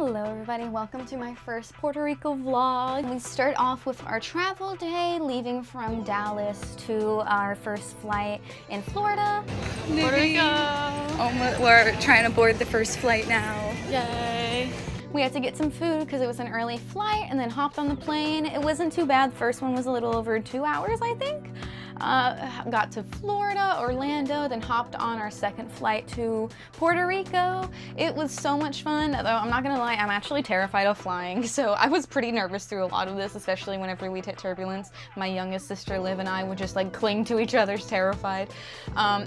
Hello everybody, welcome to my first Puerto Rico vlog. We start off with our travel day, leaving from Dallas to our first flight in Florida. Puerto Rico! We're trying to board the first flight now. Yay! We had to get some food because it was an early flight and then hopped on the plane. It wasn't too bad. First one was a little over 2 hours, I think. Got to Florida, Orlando, then hopped on our second flight to Puerto Rico. It was so much fun, though I'm not gonna lie, I'm actually terrified of flying. So I was pretty nervous through a lot of this, especially whenever we'd hit turbulence. My youngest sister Liv and I would just like cling to each other, terrified.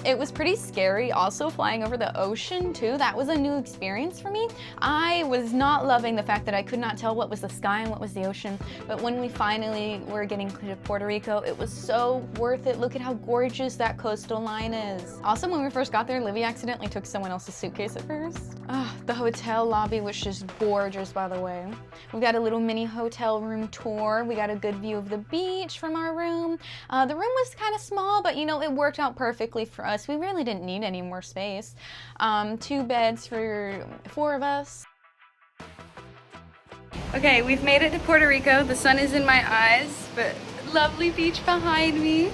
It was pretty scary also flying over the ocean too. That was a new experience for me. I was not loving the fact that I could not tell what was the sky and what was the ocean, but when we finally were getting to Puerto Rico, it was so worth it. Look at how gorgeous that coastal line is. Also, when we first got there, Livy accidentally took someone else's suitcase at first. The hotel lobby was just gorgeous, by the way. We got a little mini hotel room tour. We got a good view of the beach from our room. The room was kind of small, but you know, it worked out perfectly for us. We really didn't need any more space. 2 beds for 4 of us. Okay, we've made it to Puerto Rico. The sun is in my eyes, but lovely beach behind me.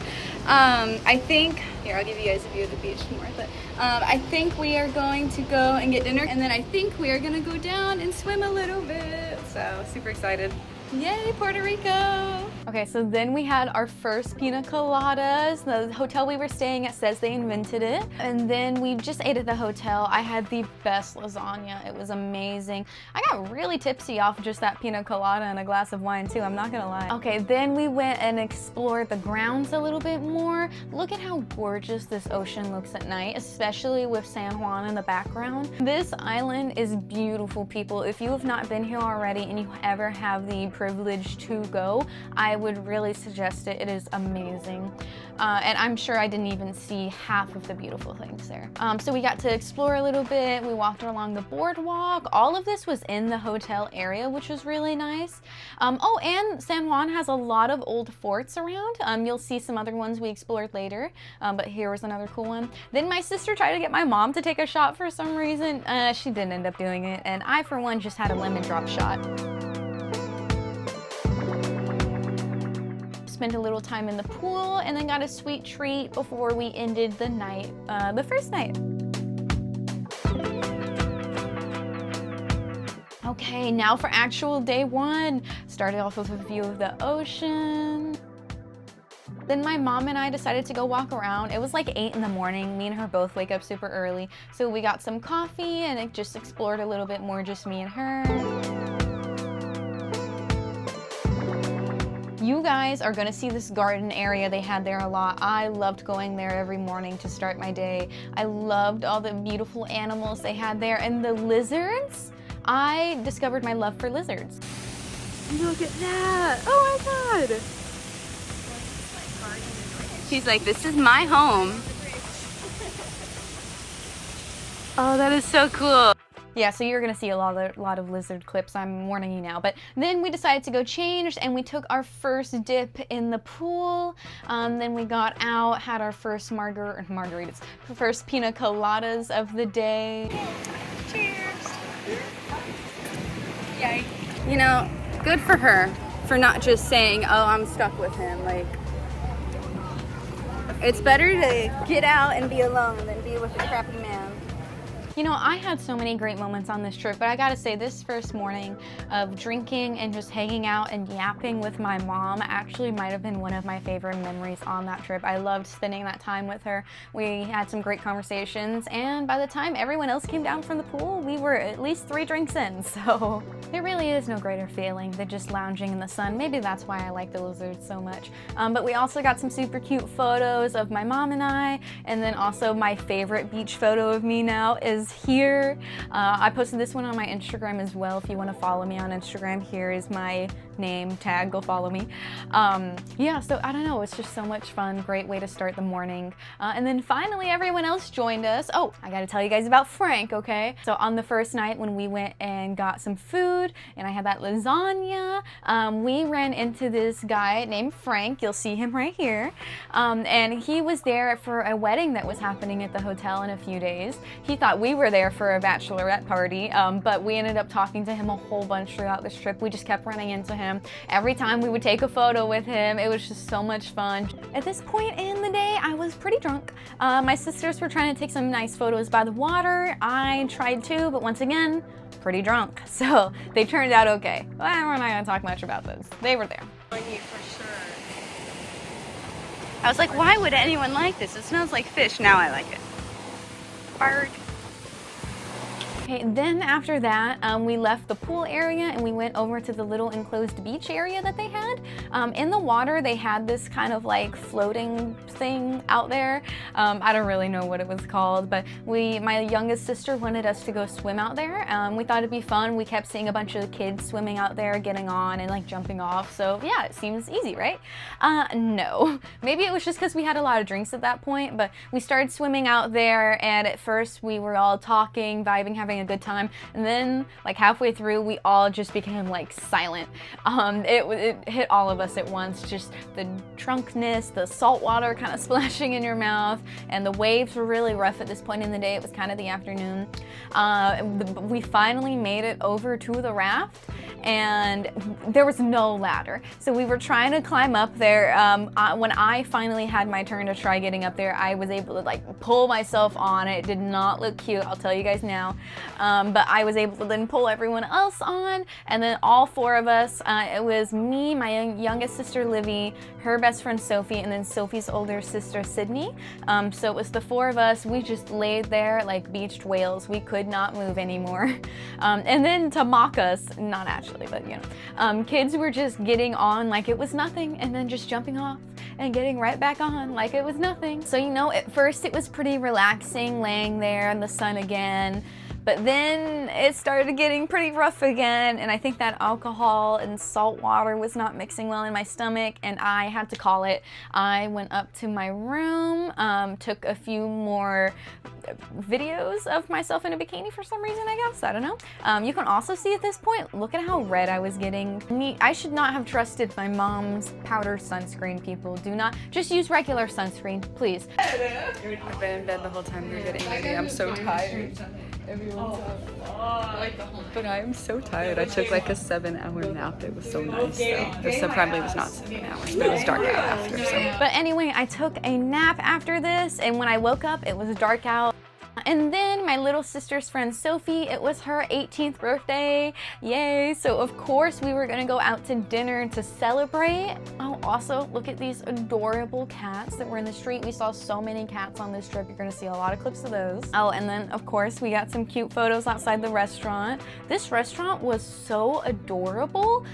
I think, here, I'll give you guys a view of the beach more, but I think we are going to go and get dinner, and then I think we are gonna go down and swim a little bit. So, super excited. Yay, Puerto Rico! Okay, so then we had our first pina coladas. The hotel we were staying at says they invented it. And then we just ate at the hotel. I had the best lasagna. It was amazing. I got really tipsy off just that pina colada and a glass of wine too, I'm not gonna lie. Okay, then we went and explored the grounds a little bit more. Look at how gorgeous this ocean looks at night, especially with San Juan in the background. This island is beautiful, people. If you have not been here already and you ever have the privilege to go, I would really suggest it. It is amazing. And I'm sure I didn't even see half of the beautiful things there. So we got to explore a little bit. We walked along the boardwalk. All of this was in the hotel area, which was really nice. Oh, and San Juan has a lot of old forts around. You'll see some other ones we explored later, but here was another cool one. Then my sister tried to get my mom to take a shot for some reason. She didn't end up doing it, and I, for one, just had a lemon drop shot. Spent a little time in the pool and then got a sweet treat before we ended the night, the first night. Okay, now for actual day 1. Started off with a view of the ocean. Then my mom and I decided to go walk around. It was like 8 in the morning. Me and her both wake up super early. So we got some coffee and it just explored a little bit more, just me and her. You guys are gonna see this garden area they had there a lot. I loved going there every morning to start my day. I loved all the beautiful animals they had there and the lizards. I discovered my love for lizards. Look at that! Oh my god! She's like, this is my home. Oh, that is so cool. Yeah, so you're gonna see a lot of lizard clips, I'm warning you now. But then we decided to go change and we took our first dip in the pool. Then we got out, had our first margaritas, first pina coladas of the day. Cheers! Yay. You know, good for her for not just saying, oh, I'm stuck with him. Like, it's better to get out and be alone than be with a crappy man. You know, I had so many great moments on this trip, but I gotta say this first morning of drinking and just hanging out and yapping with my mom actually might have been one of my favorite memories on that trip. I loved spending that time with her. We had some great conversations, and by the time everyone else came down from the pool, we were at least 3 drinks in, so there really is no greater feeling than just lounging in the sun. Maybe that's why I like the lizards so much. But we also got some super cute photos of my mom and I, and then also my favorite beach photo of me now is here. I posted this one on my Instagram as well. If you want to follow me on Instagram, here is my name tag, go follow me. Yeah, so I don't know, it's just so much fun. Great way to start the morning. And then finally everyone else joined us. Oh, I gotta tell you guys about Frank, okay? So on the first night when we went and got some food and I had that lasagna, we ran into this guy named Frank. You'll see him right here. And he was there for a wedding that was happening at the hotel in a few days. He thought we we were there for a bachelorette party, but we ended up talking to him a whole bunch throughout this trip. We just kept running into him. Every time we would take a photo with him, it was just so much fun. At this point in the day, I was pretty drunk. My sisters were trying to take some nice photos by the water. I tried to, but once again, pretty drunk. So they turned out okay. Well, we're not gonna talk much about this. They were there. I was like, why would anyone like this? It smells like fish. Now I like it. Bark. Okay, then after that, we left the pool area and we went over to the little enclosed beach area that they had. In the water, they had this kind of like floating thing out there. I don't really know what it was called, but my youngest sister wanted us to go swim out there. We thought it'd be fun. We kept seeing a bunch of kids swimming out there, getting on and like jumping off. So yeah, it seems easy, right? No. Maybe it was just because we had a lot of drinks at that point, but we started swimming out there, and at first we were all talking, vibing, having a good time, and then like halfway through we all just became like silent. It hit all of us at once, just the drunkenness, the salt water kind of splashing in your mouth, and the waves were really rough at this point in the day. It was kind of the afternoon. We finally made it over to the raft, and there was no ladder, so we were trying to climb up there. When I finally had my turn to try getting up there, I was able to like pull myself on it. It did not look cute, I'll tell you guys now. But I was able to then pull everyone else on, and then all four of us, it was me, my youngest sister Livy, her best friend Sophie, and then Sophie's older sister Sydney. So it was the four of us. We just laid there like beached whales. We could not move anymore. And then to mock us, not actually, but you know, kids were just getting on like it was nothing, and then just jumping off and getting right back on like it was nothing. So you know, at first it was pretty relaxing laying there in the sun again, but then it started getting pretty rough again, and I think that alcohol and salt water was not mixing well in my stomach, and I had to call it. I went up to my room, took a few more videos of myself in a bikini for some reason, I guess. I don't know. You can also see at this point, look at how red I was getting. I should not have trusted my mom's powder sunscreen, people. Do not, just use regular sunscreen, please. I've been in bed the whole time we were getting ready. I'm so tired. Everyone's up. But I'm so tired. I took like a 7-hour nap. It was so nice though. So probably was not 7 hours, but it was dark out after. So. But anyway, I took a nap after this, and when I woke up, it was dark out. And then my little sister's friend Sophie, it was her 18th birthday. Yay! So of course we were gonna go out to dinner to celebrate. Oh, also look at these adorable cats that were in the street. We saw so many cats on this trip. You're gonna see a lot of clips of those. Oh, and then of course we got some cute photos outside the restaurant. This restaurant was so adorable,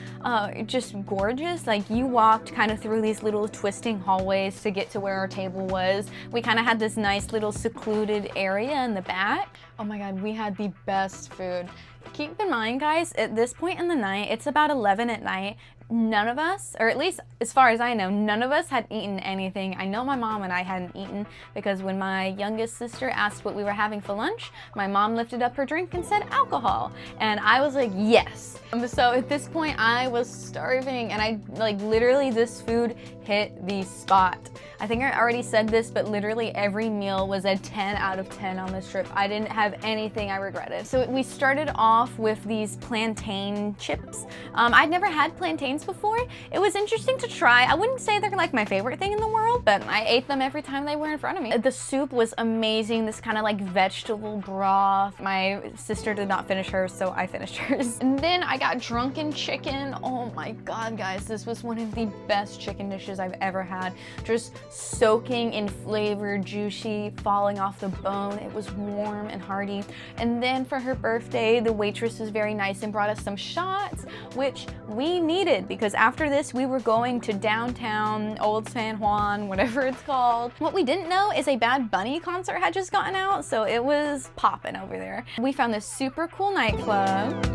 just gorgeous. Like you walked kind of through these little twisting hallways to get to where our table was. We kind of had this nice little secluded area in the back. Oh my god, we had the best food. Keep in mind, guys, at this point in the night, it's about 11 at night. None of us, or at least as far as I know, none of us had eaten anything. I know my mom and I hadn't eaten because when my youngest sister asked what we were having for lunch, my mom lifted up her drink and said alcohol. And I was like, yes. So at this point I was starving, and I like literally this food hit the spot. I think I already said this, but literally every meal was a 10 out of 10 on this trip. I didn't have anything I regretted. So we started off with these plantain chips. I'd never had plantains before. It was interesting to try. I wouldn't say they're like my favorite thing in the world, but I ate them every time they were in front of me. The soup was amazing, this kind of like vegetable broth. My sister did not finish hers, so I finished hers. And then I got drunken chicken. Oh my god, guys, this was one of the best chicken dishes I've ever had. Just soaking in flavor, juicy, falling off the bone. It was warm and hearty. And then for her birthday, the waitress was very nice and brought us some shots, which we needed because after this we were going to downtown Old San Juan, whatever it's called. What we didn't know is a Bad Bunny concert had just gotten out, so it was popping over there. We found this super cool nightclub.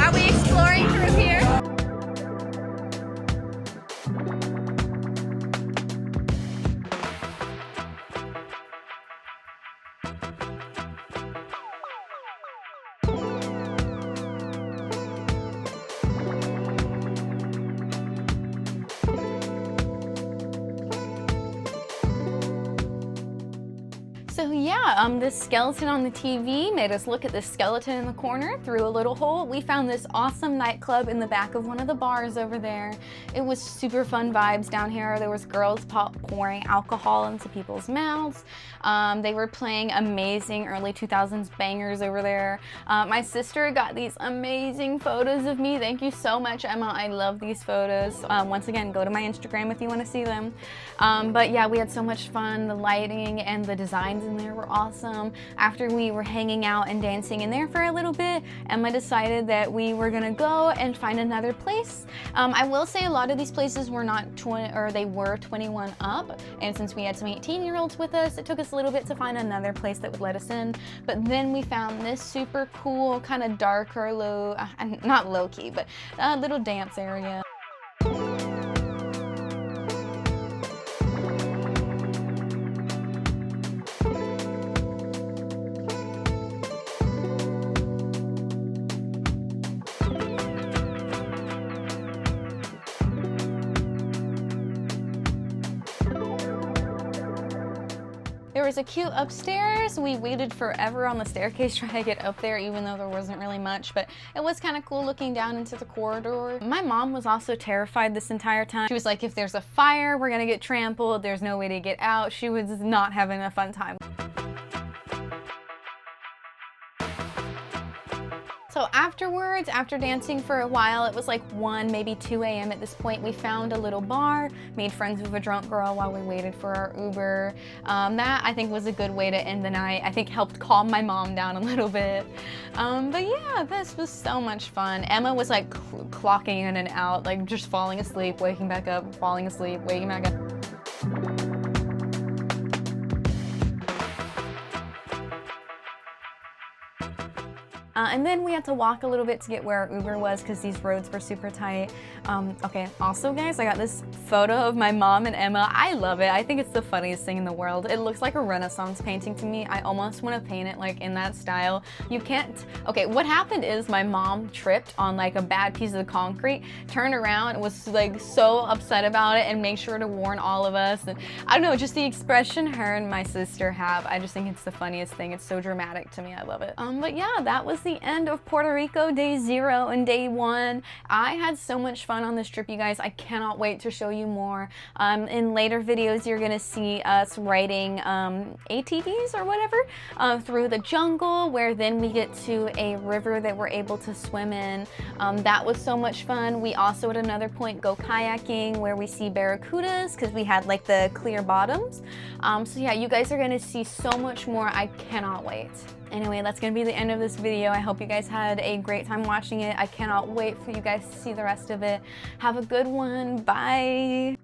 Are we exploring through here? yeah, this skeleton on the TV made us look at this skeleton in the corner through a little hole. We found this awesome nightclub in the back of one of the bars over there. It was super fun vibes down here. There was girls pouring alcohol into people's mouths. They were playing amazing early 2000s bangers over there. My sister got these amazing photos of me. Thank you so much, Emma. I love these photos. Once again, go to my Instagram if you want to see them. But yeah, we had so much fun. The lighting and the designs in there were awesome. After we were hanging out and dancing in there for a little bit, Emma decided that we were gonna go and find another place. I will say a lot of these places were not 20, or they were 21 up, and since we had some 18-year-olds with us, it took us a little bit to find another place that would let us in. But then we found this super cool, kind of darker, not low-key, but a little dance area. There was a cute upstairs. We waited forever on the staircase trying to get up there, even though there wasn't really much, but it was kind of cool looking down into the corridor. My mom was also terrified this entire time. She was like, if there's a fire, we're gonna get trampled. There's no way to get out. She was not having a fun time. So afterwards, after dancing for a while, it was like 1, maybe 2 a.m. at this point, we found a little bar, made friends with a drunk girl while we waited for our Uber. That, I think, was a good way to end the night. I think helped calm my mom down a little bit. But yeah, this was so much fun. Emma was like clocking in and out, like just falling asleep, waking back up, falling asleep, waking back up. And then we had to walk a little bit to get where our Uber was because these roads were super tight. Okay, also guys, I got this photo of my mom and Emma. I love it. I think it's the funniest thing in the world. It looks like a Renaissance painting to me. I almost want to paint it like in that style. You can't, okay, what happened is my mom tripped on like a bad piece of concrete, turned around and was like so upset about it and made sure to warn all of us. And I don't know, just the expression her and my sister have, I just think it's the funniest thing. It's so dramatic to me. I love it. But yeah, that was the end of Puerto Rico, day 0 and day 1. I had so much fun on this trip, you guys. I cannot wait to show you more. In later videos, you're gonna see us riding ATVs or whatever through the jungle, where then we get to a river that we're able to swim in. That was so much fun. We also at another point go kayaking where we see barracudas because we had like the clear bottoms. So yeah, you guys are gonna see so much more. I cannot wait. Anyway, that's gonna be the end of this video. I hope you guys had a great time watching it. I cannot wait for you guys to see the rest of it. Have a good one. Bye.